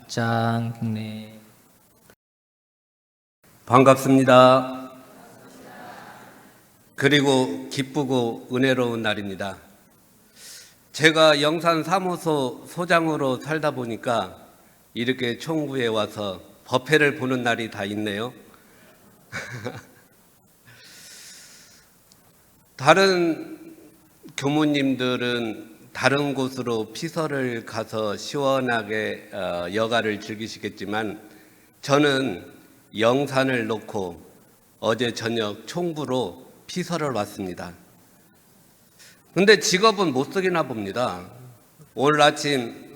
입장 경례. 반갑습니다. 그리고 기쁘고 은혜로운 날입니다. 제가 영산 사무소 소장으로 살다 보니까 이렇게 총부에 와서 법회를 보는 날이 다 있네요. 다른 교무님들은 다른 곳으로 피서를 가서 시원하게 여가를 즐기시겠지만 저는 영산을 놓고 어제 저녁 총부로 피서를 왔습니다. 근데 직업은 못 쓰기나 봅니다. 오늘 아침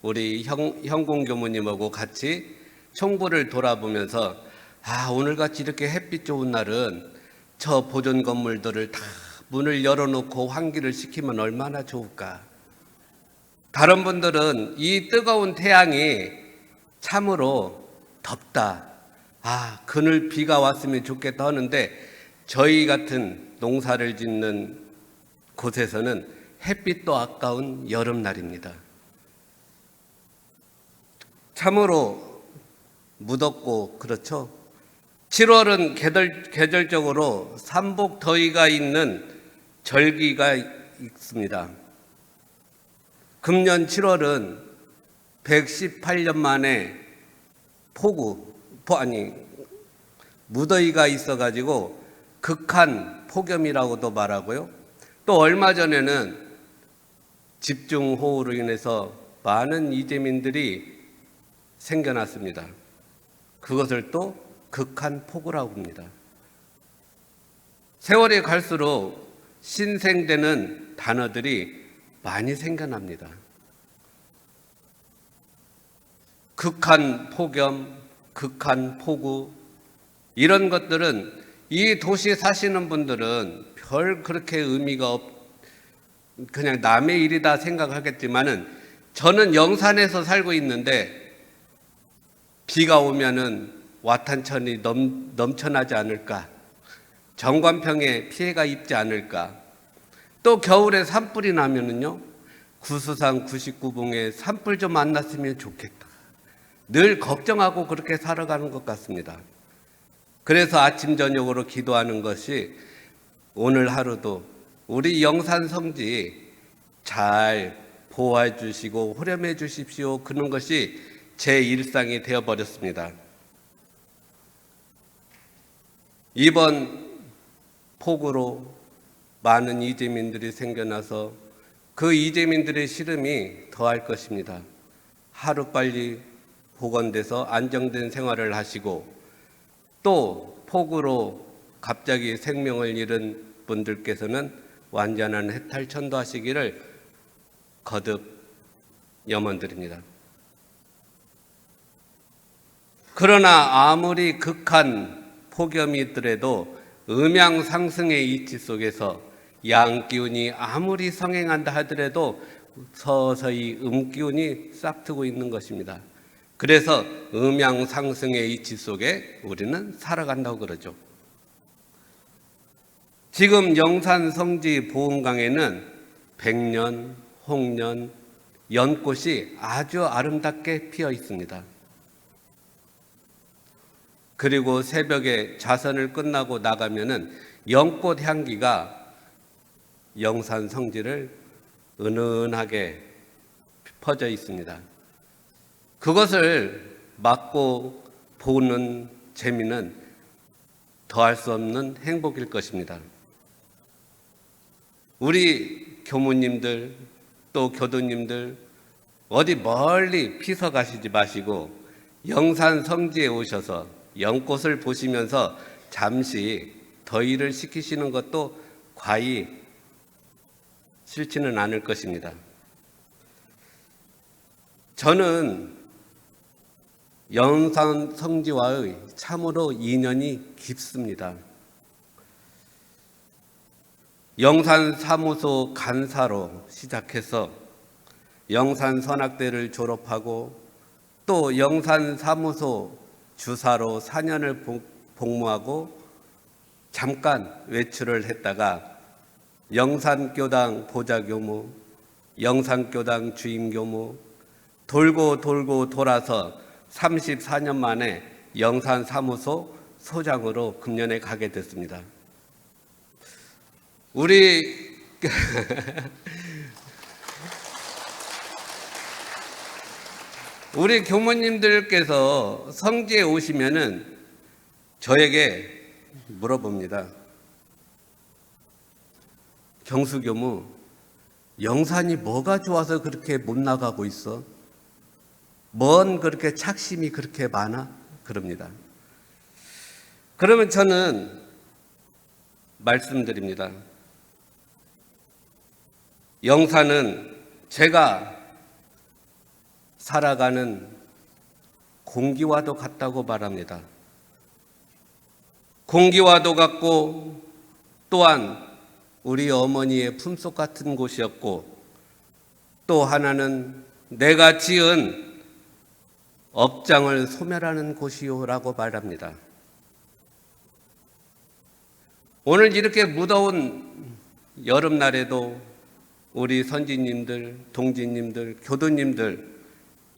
우리 형공 교무님하고 같이 총부를 돌아보면서 오늘같이 이렇게 햇빛 좋은 날은 저 보존 건물들을 다 문을 열어놓고 환기를 시키면 얼마나 좋을까. 다른 분들은 이 뜨거운 태양이 참으로 덥다, 그늘 비가 왔으면 좋겠다 하는데 저희 같은 농사를 짓는 곳에서는 햇빛도 아까운 여름날입니다. 참으로 무덥고 그렇죠. 7월은 계절적으로 삼복 더위가 있는 절기가 있습니다. 금년 7월은 118년 만에 무더위가 있어가지고 극한 폭염이라고도 말하고요. 또 얼마 전에는 집중호우로 인해서 많은 이재민들이 생겨났습니다. 그것을 또 극한 폭우라고 합니다. 세월이 갈수록 신생되는 단어들이 많이 생겨납니다. 극한 폭염, 극한 폭우, 이런 것들은 이 도시에 사시는 분들은 별 그렇게 의미가 그냥 남의 일이다 생각하겠지만은 저는 영산에서 살고 있는데 비가 오면은 와탄천이 넘쳐나지 않을까, 정관평에 피해가 입지 않을까, 또 겨울에 산불이 나면은요 구수산 99봉에 산불 좀 안 났으면 좋겠다, 늘 걱정하고 그렇게 살아가는 것 같습니다. 그래서 아침 저녁으로 기도하는 것이 오늘 하루도 우리 영산 성지 잘 보호해 주시고 호렴해 주십시오, 그런 것이 제 일상이 되어버렸습니다. 이번 폭우로 많은 이재민들이 생겨나서 그 이재민들의 시름이 더할 것입니다. 하루빨리 복원돼서 안정된 생활을 하시고 또 폭우로 갑자기 생명을 잃은 분들께서는 완전한 해탈천도하시기를 거듭 염원드립니다. 그러나 아무리 극한 폭염이 있더라도 음양 상승의 이치 속에서 양기운이 아무리 성행한다 하더라도 서서히 음기운이 싹트고 있는 것입니다. 그래서 음양 상승의 이치 속에 우리는 살아간다고 그러죠. 지금 영산 성지 보은강에는 백년, 홍년, 연꽃이 아주 아름답게 피어 있습니다. 그리고 새벽에 자선을 끝나고 나가면은 연꽃 향기가 영산 성지를 은은하게 퍼져 있습니다. 그것을 맡고 보는 재미는 더할 수 없는 행복일 것입니다. 우리 교무님들 또 교도님들 어디 멀리 피서 가시지 마시고 영산 성지에 오셔서 연꽃을 보시면서 잠시 더위를 식히시는 것도 과히 싫지는 않을 것입니다. 저는 영산 성지와의 참으로 인연이 깊습니다. 영산 사무소 간사로 시작해서 영산 선악대를 졸업하고 또 영산 사무소 주사로 4년을 복무하고 잠깐 외출을 했다가 영산교당 보좌교무, 영산교당 주임교무, 돌고 돌고 돌아서 34년 만에 영산사무소 소장으로 금년에 가게 됐습니다. 우리 우리 교모님들께서 성지에 오시면은 저에게 물어봅니다. 경수교무, 영산이 뭐가 좋아서 그렇게 못 나가고 있어? 뭔 그렇게 착심이 그렇게 많아? 그럽니다. 그러면 저는 말씀드립니다. 영산은 제가 살아가는 공기와도 같다고 말합니다. 공기와도 같고 또한 우리 어머니의 품속 같은 곳이었고 또 하나는 내가 지은 업장을 소멸하는 곳이요라고 말합니다. 오늘 이렇게 무더운 여름날에도 우리 선지님들, 동지님들, 교도님들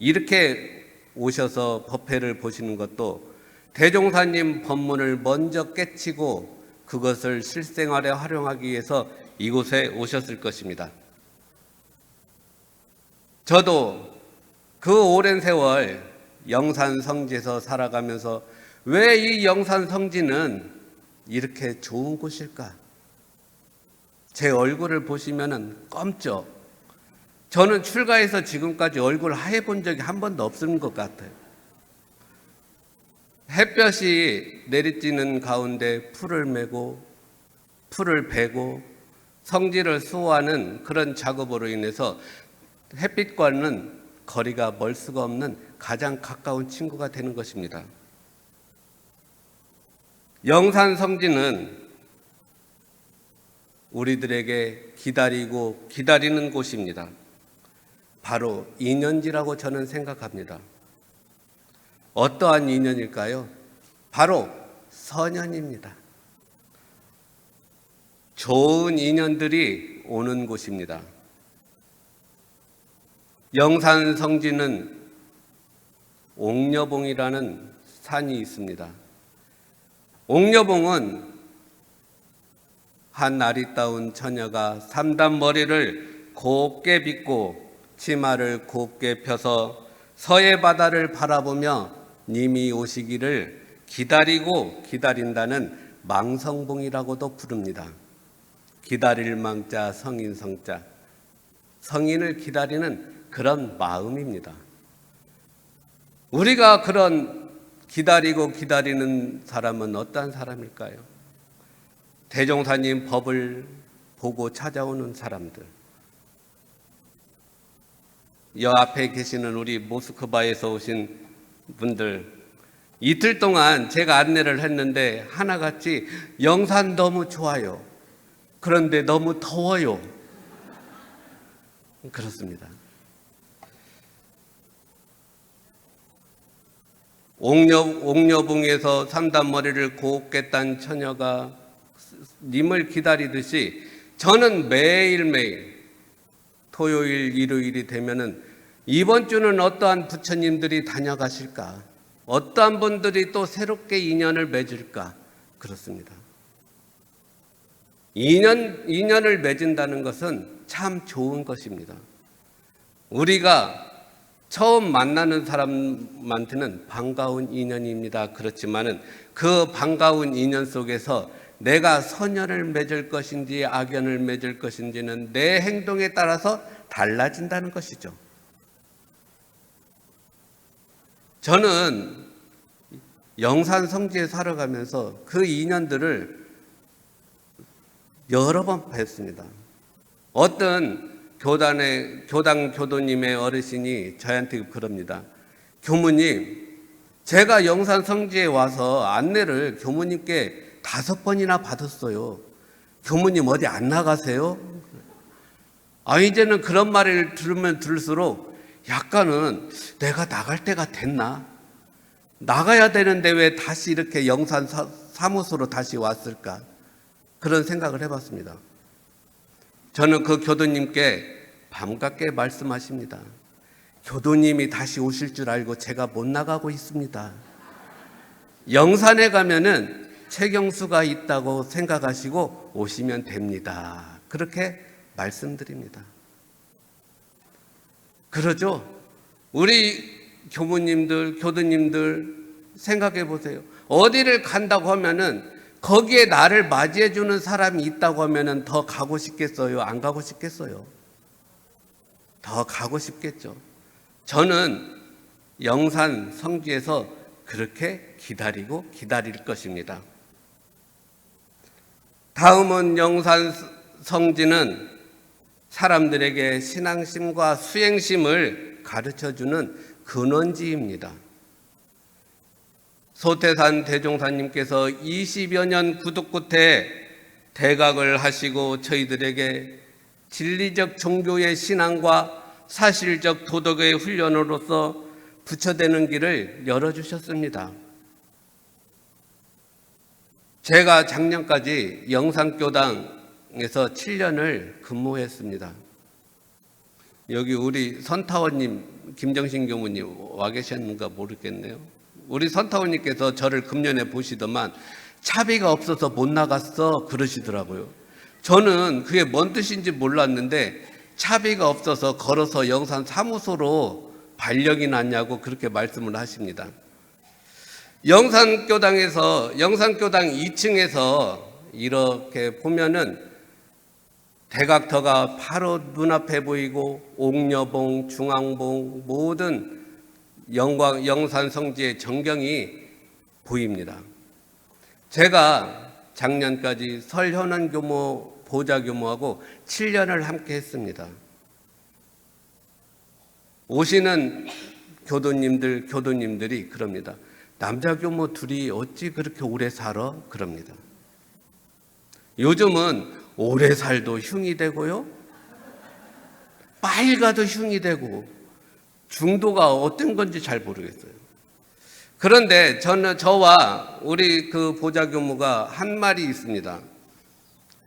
이렇게 오셔서 법회를 보시는 것도 대종사님 법문을 먼저 깨치고 그것을 실생활에 활용하기 위해서 이곳에 오셨을 것입니다. 저도 그 오랜 세월 영산 성지에서 살아가면서 왜 이 영산 성지는 이렇게 좋은 곳일까? 제 얼굴을 보시면은 검죠. 저는 출가해서 지금까지 얼굴 하얘 본 적이 한 번도 없는 것 같아요. 햇볕이 내리쬐는 가운데 풀을 메고 풀을 베고 성지를 수호하는 그런 작업으로 인해서 햇빛과는 거리가 멀 수가 없는 가장 가까운 친구가 되는 것입니다. 영산 성지는 우리들에게 기다리고 기다리는 곳입니다. 바로 인연지라고 저는 생각합니다. 어떠한 인연일까요? 바로 선연입니다. 좋은 인연들이 오는 곳입니다. 영산 성지는 옥녀봉이라는 산이 있습니다. 옥녀봉은 한 아리따운 처녀가 삼단머리를 곱게 빗고 치마를 곱게 펴서 서해 바다를 바라보며 님이 오시기를 기다리고 기다린다는 망성봉이라고도 부릅니다. 기다릴 망자 성인 성자, 성인을 기다리는 그런 마음입니다. 우리가 그런 기다리고 기다리는 사람은 어떠한 사람일까요? 대종사님 법을 보고 찾아오는 사람들. 여 앞에 계시는 우리 모스크바에서 오신 분들, 이틀 동안 제가 안내를 했는데 하나같이 영산 너무 좋아요. 그런데 너무 더워요. 그렇습니다. 옥녀봉에서 삼단머리를 곱게 딴 처녀가 님을 기다리듯이 저는 매일매일 토요일, 일요일이 되면은 이번 주는 어떠한 부처님들이 다녀가실까? 어떠한 분들이 또 새롭게 인연을 맺을까? 그렇습니다. 인연을 맺은다는 것은 참 좋은 것입니다. 우리가 처음 만나는 사람한테는 반가운 인연입니다. 그렇지만은 그 반가운 인연 속에서 내가 선연을 맺을 것인지 악연을 맺을 것인지는 내 행동에 따라서 달라진다는 것이죠. 저는 영산 성지에 살아가면서 그 인연들을 여러 번 뵀습니다. 어떤 교당 교도님의 어르신이 저한테 그럽니다. 교무님, 제가 영산 성지에 와서 안내를 교무님께 5번이나 받았어요. 교무님 어디 안 나가세요? 이제는 그런 말을 들으면 들을수록 약간은 내가 나갈 때가 됐나? 나가야 되는데 왜 다시 이렇게 영산 사무소로 다시 왔을까? 그런 생각을 해봤습니다. 저는 그 교도님께 반갑게 말씀하십니다. 교도님이 다시 오실 줄 알고 제가 못 나가고 있습니다. 영산에 가면은 최경수가 있다고 생각하시고 오시면 됩니다. 그렇게 말씀드립니다. 그러죠? 우리 교무님들, 교도님들 생각해 보세요. 어디를 간다고 하면은 거기에 나를 맞이해 주는 사람이 있다고 하면은 더 가고 싶겠어요? 안 가고 싶겠어요? 더 가고 싶겠죠. 저는 영산 성지에서 그렇게 기다리고 기다릴 것입니다. 다음은 영산 성지는 사람들에게 신앙심과 수행심을 가르쳐주는 근원지입니다. 소태산 대종사님께서 20여 년 구두 끝에 대각을 하시고 저희들에게 진리적 종교의 신앙과 사실적 도덕의 훈련으로서 부처되는 길을 열어주셨습니다. 제가 작년까지 영산교당에서 7년을 근무했습니다. 여기 우리 선타원님, 김정신 교무님 와 계셨는가 모르겠네요. 우리 선타원님께서 저를 금년에 보시더만 차비가 없어서 못 나갔어 그러시더라고요. 저는 그게 뭔 뜻인지 몰랐는데 차비가 없어서 걸어서 영산 사무소로 발령이 났냐고 그렇게 말씀을 하십니다. 영산교당에서 영산교당 2층에서 이렇게 보면은 대각터가 바로 눈앞에 보이고 옥녀봉, 중앙봉 모든 영산 성지의 전경이 보입니다. 제가 작년까지 설현원 교모 보좌 교모하고 7년을 함께 했습니다. 오시는 교도님들이 그럽니다. 남자 교모 둘이 어찌 그렇게 오래 살아? 그럽니다. 요즘은 오래 살도 흉이 되고요. 빨가도 흉이 되고 중도가 어떤 건지 잘 모르겠어요. 그런데 저와 우리 그 보좌 교모가 한 말이 있습니다.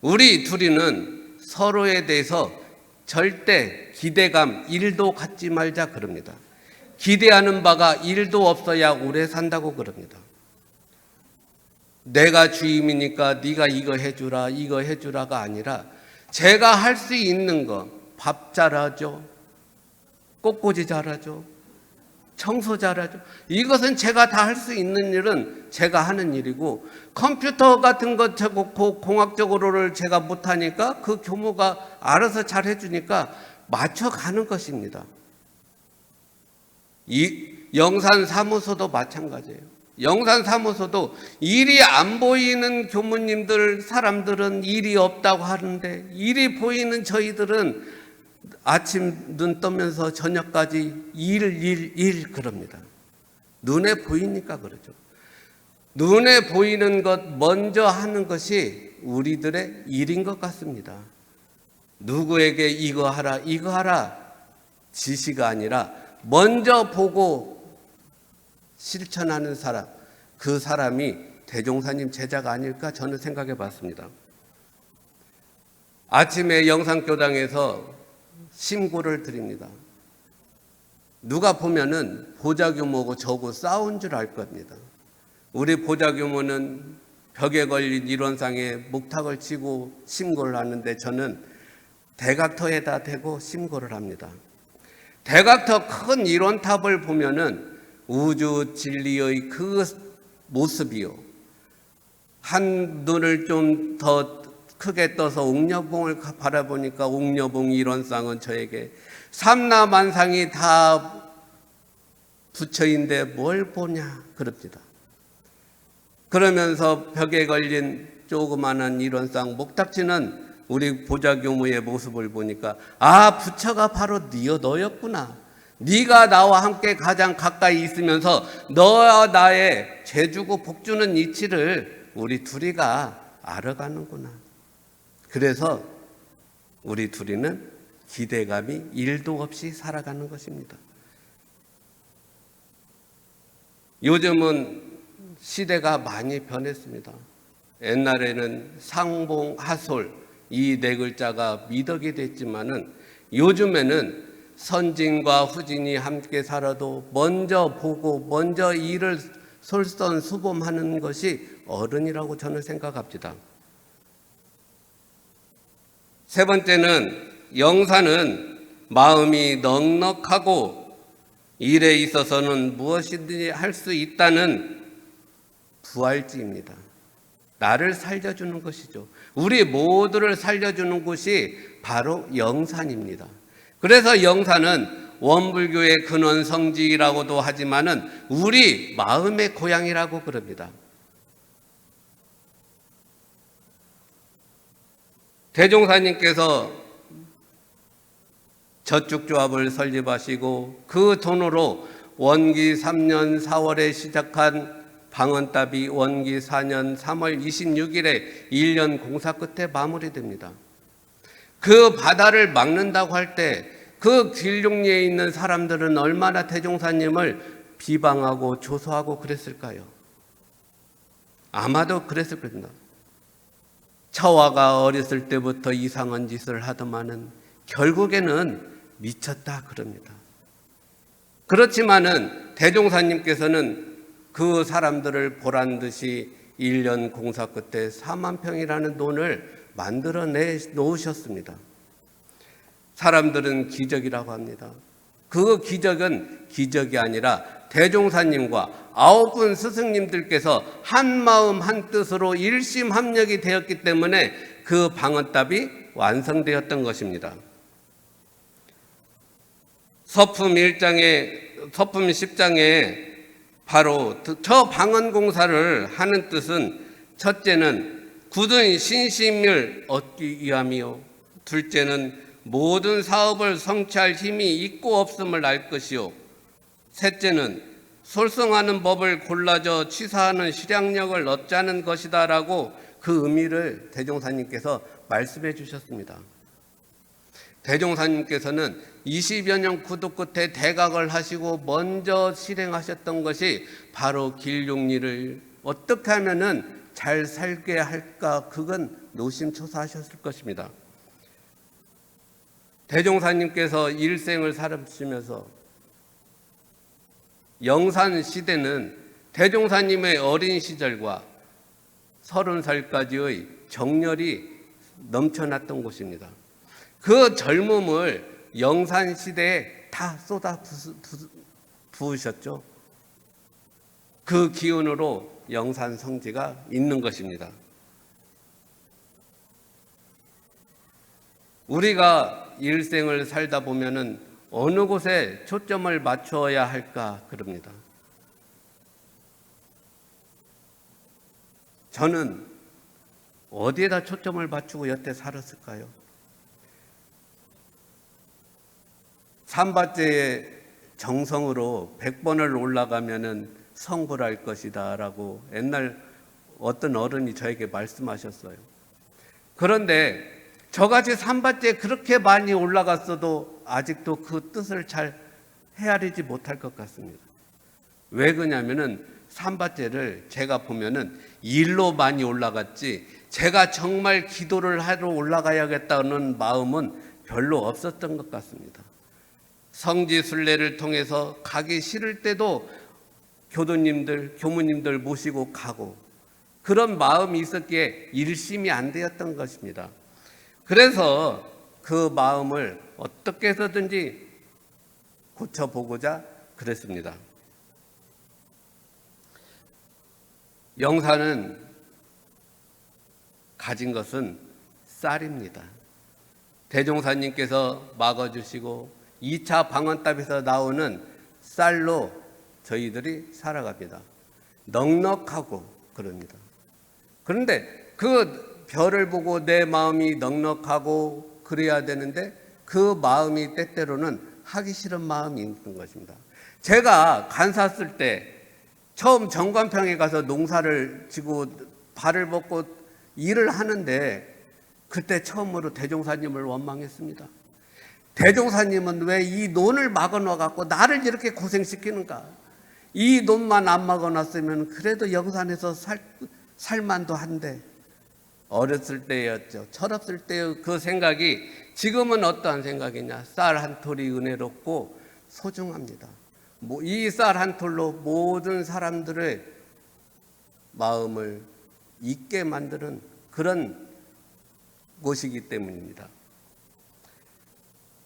우리 둘이는 서로에 대해서 절대 기대감 1도 갖지 말자 그럽니다. 기대하는 바가 1도 없어야 오래 산다고 그럽니다. 내가 주임이니까 네가 이거 해주라가 아니라 제가 할 수 있는 거, 밥 잘하죠, 꽃꽂이 잘하죠, 청소 잘하죠. 이것은 제가 다 할 수 있는 일은 제가 하는 일이고 컴퓨터 같은 것 공학적으로를 제가 못하니까 그 교모가 알아서 잘 해주니까 맞춰가는 것입니다. 이 영산 사무소도 마찬가지예요. 영산 사무소도 일이 안 보이는 교무님들 사람들은 일이 없다고 하는데 일이 보이는 저희들은 아침 눈 뜨면서 저녁까지 일 그럽니다. 눈에 보이니까 그러죠. 눈에 보이는 것 먼저 하는 것이 우리들의 일인 것 같습니다. 누구에게 이거 하라 지시가 아니라 먼저 보고 실천하는 사람, 그 사람이 대종사님 제자가 아닐까 저는 생각해 봤습니다. 아침에 영산교당에서 심고를 드립니다. 누가 보면은 보좌교모고 저고 싸운 줄 알 겁니다. 우리 보좌교모는 벽에 걸린 일원상에 목탁을 치고 심고를 하는데 저는 대각터에다 대고 심고를 합니다. 대각터 큰 일원탑을 보면은 우주 진리의 그 모습이요. 한 눈을 좀 더 크게 떠서 옥녀봉을 바라보니까 옥녀봉 일원상은 저에게 삼라만상이 다 부처인데 뭘 보냐 그럽니다. 그러면서 벽에 걸린 조그마한 일원상 목탁지는 우리 보좌교무의 모습을 보니까 아 부처가 바로 너였구나. 네가 나와 함께 가장 가까이 있으면서 너와 나의 죄주고 복주는 이치를 우리 둘이가 알아가는구나. 그래서 우리 둘이는 기대감이 1도 없이 살아가는 것입니다. 요즘은 시대가 많이 변했습니다. 옛날에는 상봉, 하솔 이 네 글자가 미덕이 됐지만은 요즘에는 선진과 후진이 함께 살아도 먼저 보고 먼저 일을 솔선수범하는 것이 어른이라고 저는 생각합니다. 세 번째는 영사는 마음이 넉넉하고 일에 있어서는 무엇이든지 할 수 있다는 부활지입니다. 나를 살려주는 것이죠. 우리 모두를 살려주는 곳이 바로 영산입니다. 그래서 영산은 원불교의 근원 성지라고도 하지만은 우리 마음의 고향이라고 그럽니다. 대종사님께서 저축조합을 설립하시고 그 돈으로 원기 3년 4월에 시작한 방언답이 원기 4년 3월 26일에 1년 공사 끝에 마무리됩니다. 그 바다를 막는다고 할 때 그 길용리에 있는 사람들은 얼마나 대종사님을 비방하고 조소하고 그랬을까요? 아마도 그랬을 겁니다. 처와가 어렸을 때부터 이상한 짓을 하더만은 결국에는 미쳤다 그럽니다. 그렇지만은 대종사님께서는 그 사람들을 보란 듯이 1년 공사 끝에 4만 평이라는 돈을 만들어내 놓으셨습니다. 사람들은 기적이라고 합니다. 그 기적은 기적이 아니라 대종사님과 9분 스승님들께서 한 마음 한 뜻으로 일심합력이 되었기 때문에 그 방언답이 완성되었던 것입니다. 서품 10장에 바로 저 방언공사를 하는 뜻은 첫째는 굳은 신심을 얻기 위함이요, 둘째는 모든 사업을 성취할 힘이 있고 없음을 알 것이요, 셋째는 솔성하는 법을 골라져 취사하는 실행력을 얻자는 것이다라고 그 의미를 대종사님께서 말씀해 주셨습니다. 대종사님께서는 20여 년 구두 끝에 대각을 하시고 먼저 실행하셨던 것이 바로 길용리를 어떻게 하면은 잘 살게 할까, 그건 노심초사하셨을 것입니다. 대종사님께서 일생을 살아시면서 영산 시대는 대종사님의 어린 시절과 30살까지의 정열이 넘쳐났던 곳입니다. 그 젊음을 영산 시대에 다 쏟아 부으셨죠. 그 기운으로 영산 성지가 있는 것입니다. 우리가 일생을 살다 보면은 어느 곳에 초점을 맞춰야 할까 그럽니다. 저는 어디에다 초점을 맞추고 여태 살았을까요? 삼바제의 정성으로 100번을 올라가면은 성불할 것이다 라고 옛날 어떤 어른이 저에게 말씀하셨어요. 그런데 저같이 삼바제에 그렇게 많이 올라갔어도 아직도 그 뜻을 잘 헤아리지 못할 것 같습니다. 왜 그러냐면은 삼바제를 제가 보면은 일로 많이 올라갔지 제가 정말 기도를 하러 올라가야겠다는 마음은 별로 없었던 것 같습니다. 성지순례를 통해서 가기 싫을 때도 교도님들, 교무님들 모시고 가고 그런 마음이 있었기에 일심이 안 되었던 것입니다. 그래서 그 마음을 어떻게 해서든지 고쳐보고자 그랬습니다. 영사는 가진 것은 쌀입니다. 대종사님께서 막아주시고 2차 방언답에서 나오는 쌀로 저희들이 살아갑니다. 넉넉하고 그럽니다. 그런데 그 별을 보고 내 마음이 넉넉하고 그래야 되는데 그 마음이 때때로는 하기 싫은 마음이 있는 것입니다. 제가 간사 쓸 때 처음 정관평에 가서 농사를 지고 발을 벗고 일을 하는데 그때 처음으로 대종사님을 원망했습니다. 대종사님은 왜 이 논을 막아놔갖고 나를 이렇게 고생시키는가? 이 논만 안 막아놨으면 그래도 영산에서 살만도 한데 어렸을 때였죠. 철없을 때의 그 생각이 지금은 어떠한 생각이냐? 쌀 한 톨이 은혜롭고 소중합니다. 이 쌀 한 톨로 모든 사람들의 마음을 잊게 만드는 그런 곳이기 때문입니다.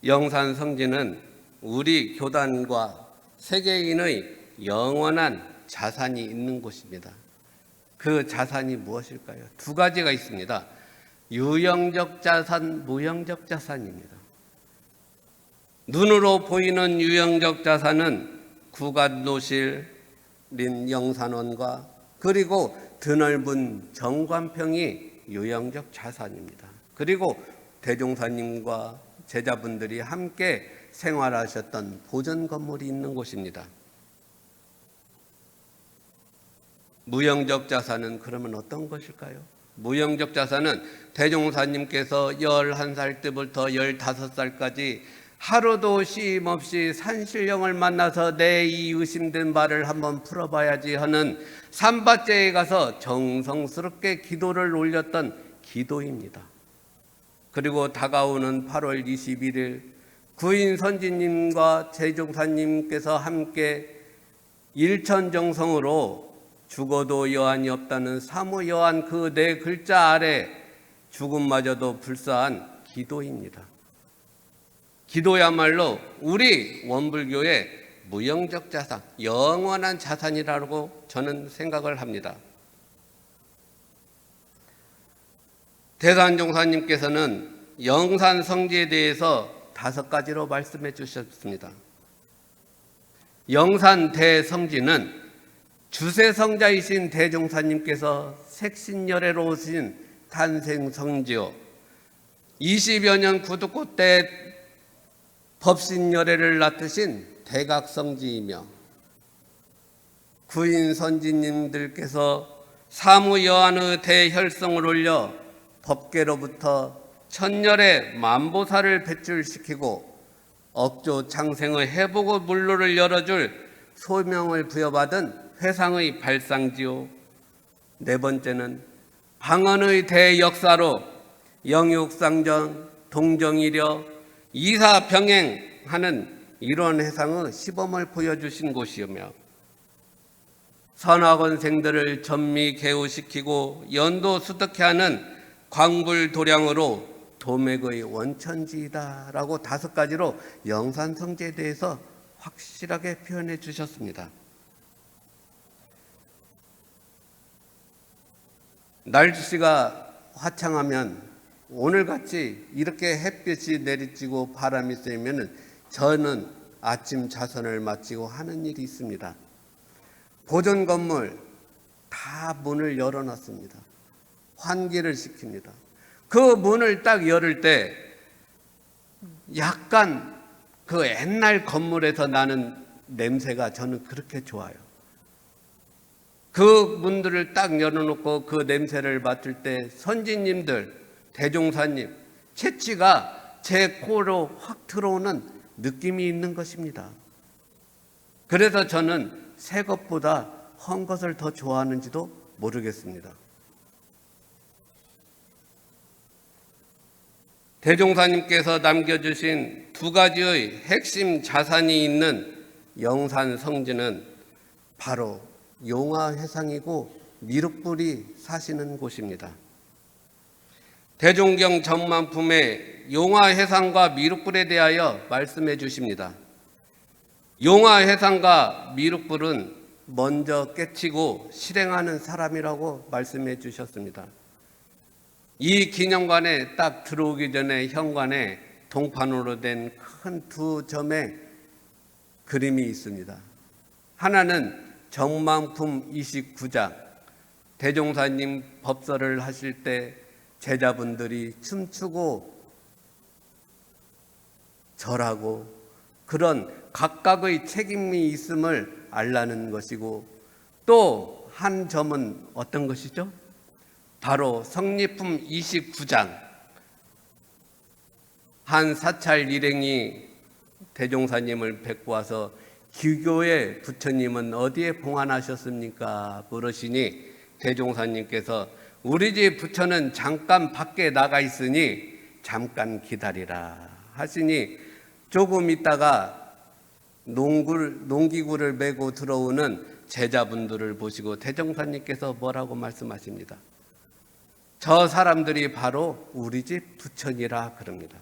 영산 성지는 우리 교단과 세계인의 영원한 자산이 있는 곳입니다. 그 자산이 무엇일까요? 두 가지가 있습니다. 유형적 자산, 무형적 자산입니다. 눈으로 보이는 유형적 자산은 구간도실인 영산원과 그리고 드넓은 정관평이 유형적 자산입니다. 그리고 대종사님과 제자분들이 함께 생활하셨던 보존 건물이 있는 곳입니다. 무형적 자산은 그러면 어떤 것일까요? 무형적 자산은 대종사님께서 11살 때부터 15살까지 하루도 쉼 없이 산신령을 만나서 내 이 의심된 말을 한번 풀어봐야지 하는 삼바째에 가서 정성스럽게 기도를 올렸던 기도입니다. 그리고 다가오는 8월 21일 구인 선지님과 대종사님께서 함께 일천정성으로 죽어도 여한이 없다는 사무 여한 그 네 글자 아래 죽음마저도 불사한 기도입니다. 기도야말로 우리 원불교의 무형적 자산, 영원한 자산이라고 저는 생각을 합니다. 대산종사님께서는 영산 성지에 대해서 5가지로 말씀해 주셨습니다. 영산 대성지는 주세성자이신 대종사님께서 색신열애로 오신 탄생성지요 20여 년 구두꽃 때 법신열애를 낳으신 대각성지이며 구인선지님들께서 사무여한의 대혈성을 올려 법계로부터 천열의 만보사를 배출시키고 억조 창생의 해보고 물로를 열어줄 소명을 부여받은 회상의 발상지요. 네 번째는 방언의 대역사로 영육상전, 동정이려 이사병행하는 이런 회상의 시범을 보여주신 곳이며 선학원생들을 전미 개우시키고 연도 수득케 하는 광불도량으로 도맥의 원천지이다라고 5가지로 영산성지에 대해서 확실하게 표현해 주셨습니다. 날씨가 화창하면 오늘같이 이렇게 햇볕이 내리쬐고 바람이 쐬면 저는 아침 자선을 마치고 하는 일이 있습니다. 보존 건물 다 문을 열어놨습니다. 환기를 시킵니다. 그 문을 딱 열을 때 약간 그 옛날 건물에서 나는 냄새가 저는 그렇게 좋아요. 그 문들을 딱 열어놓고 그 냄새를 맡을 때 선지님들, 대종사님, 채취가 제 코로 확 들어오는 느낌이 있는 것입니다. 그래서 저는 새 것보다 헌 것을 더 좋아하는지도 모르겠습니다. 대종사님께서 남겨주신 2가지의 핵심 자산이 있는 영산 성지는 바로 용화회상이고 미륵불이 사시는 곳입니다. 대종경 전만품에 용화회상과 미륵불에 대하여 말씀해 주십니다. 용화회상과 미륵불은 먼저 깨치고 실행하는 사람이라고 말씀해 주셨습니다. 이 기념관에 딱 들어오기 전에 현관에 동판으로 된 큰 2점의 그림이 있습니다. 하나는 정만품 29장, 대종사님 법설을 하실 때 제자분들이 춤추고 절하고 그런 각각의 책임이 있음을 알라는 것이고, 또 한 점은 어떤 것이죠? 바로 성리품 29장, 한 사찰 일행이 대종사님을 뵙고 와서 기교의 부처님은 어디에 봉안하셨습니까? 물으시니 대종사님께서 우리 집 부처는 잠깐 밖에 나가 있으니 잠깐 기다리라 하시니 조금 있다가 농기구를 메고 들어오는 제자분들을 보시고 대종사님께서 뭐라고 말씀하십니다. 저 사람들이 바로 우리 집 부처니라 그럽니다.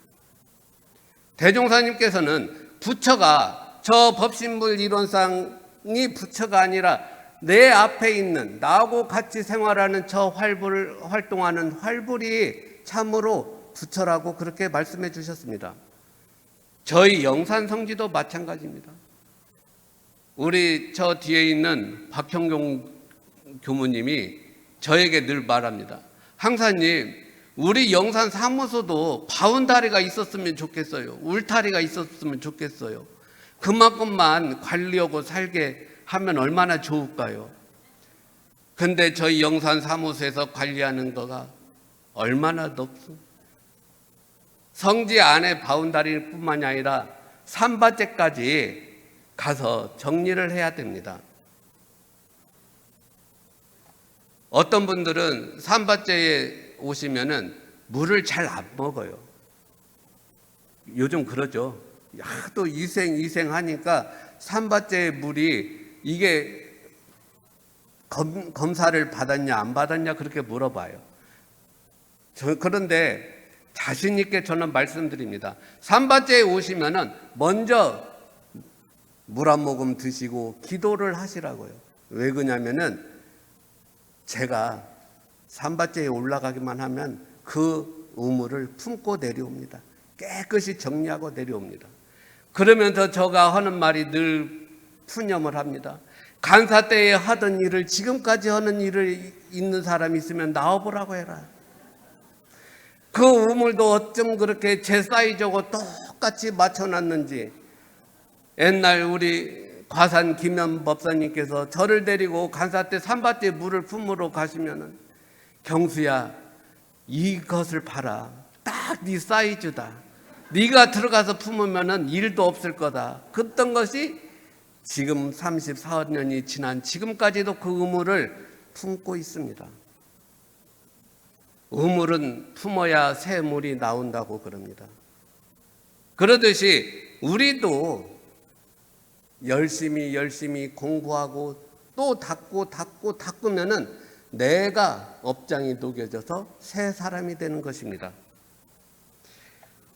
대종사님께서는 부처가 저 법신불 이론상이 부처가 아니라 내 앞에 있는 나하고 같이 생활하는 저 활동하는 활불이 참으로 부처라고 그렇게 말씀해 주셨습니다. 저희 영산성지도 마찬가지입니다. 우리 저 뒤에 있는 박형경 교무님이 저에게 늘 말합니다. 항사님, 우리 영산 사무소도 바운다리가 있었으면 좋겠어요. 울타리가 있었으면 좋겠어요. 그만큼만 관리하고 살게 하면 얼마나 좋을까요? 근데 저희 영산 사무소에서 관리하는 거가 얼마나 높습니까? 성지 안에 바운다리 뿐만이 아니라 산바제까지 가서 정리를 해야 됩니다. 어떤 분들은 산바제에 오시면은 물을 잘 안 먹어요. 요즘 그러죠. 또 이생 하니까 산바제의 물이 이게 검사를 받았냐 안 받았냐 그렇게 물어봐요. 그런데 자신 있게 저는 말씀드립니다. 산바제에 오시면은 먼저 물 한 모금 드시고 기도를 하시라고요. 왜 그러냐면은 제가 산바제에 올라가기만 하면 그 우물을 품고 내려옵니다. 깨끗이 정리하고 내려옵니다. 그러면서 제가 하는 말이 늘 푸념을 합니다. 간사 때에 하던 일을 지금까지 하는 일을 있는 사람이 있으면 나와보라고 해라. 그 우물도 어쩜 그렇게 제 사이즈하고 똑같이 맞춰놨는지, 옛날 우리 과산 김현 법사님께서 저를 데리고 간사 때 산바제 물을 품으러 가시면은, 경수야 이것을 봐라, 딱 네 사이즈다, 네가 들어가서 품으면은 일도 없을 거다. 그랬던 것이 지금 34년이 지난 지금까지도 그 우물을 품고 있습니다. 우물은 품어야 새 물이 나온다고 그럽니다. 그러듯이 우리도 열심히 공부하고 또 닦으면은 내가 업장이 녹여져서 새 사람이 되는 것입니다.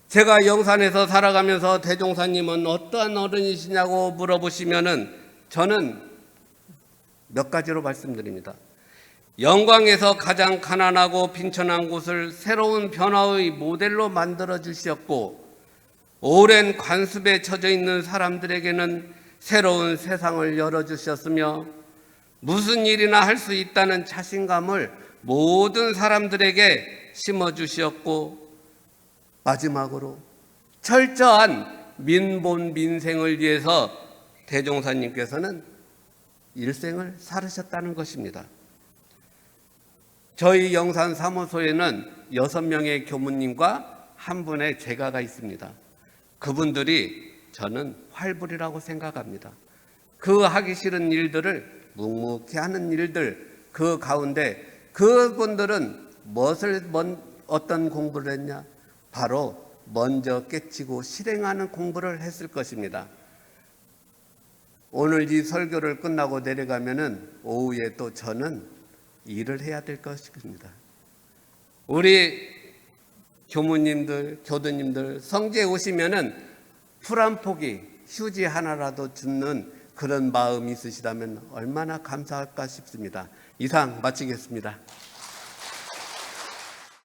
제가 영산에서 살아가면서 대종사님은 어떠한 어른이시냐고 물어보시면은 저는 몇 가지로 말씀드립니다. 영광에서 가장 가난하고 빈천한 곳을 새로운 변화의 모델로 만들어 주셨고, 오랜 관습에 처져 있는 사람들에게는 새로운 세상을 열어주셨으며, 무슨 일이나 할 수 있다는 자신감을 모든 사람들에게 심어주셨고, 마지막으로 철저한 민본 민생을 위해서 대종사님께서는 일생을 살으셨다는 것입니다. 저희 영산 사무소에는 6명의 교무님과 한 분의 제가가 있습니다. 그분들이 저는 활불이라고 생각합니다. 그 하기 싫은 일들을 묵묵히 하는 일들, 그 가운데 그분들은 어떤 공부를 했냐? 바로 먼저 깨치고 실행하는 공부를 했을 것입니다. 오늘 이 설교를 끝나고 내려가면은 오후에 또 저는 일을 해야 될 것입니다. 우리 교무님들, 교도님들 성지에 오시면은 풀 한 포기, 휴지 하나라도 주는 그런 마음이 있으시다면 얼마나 감사할까 싶습니다. 이상 마치겠습니다.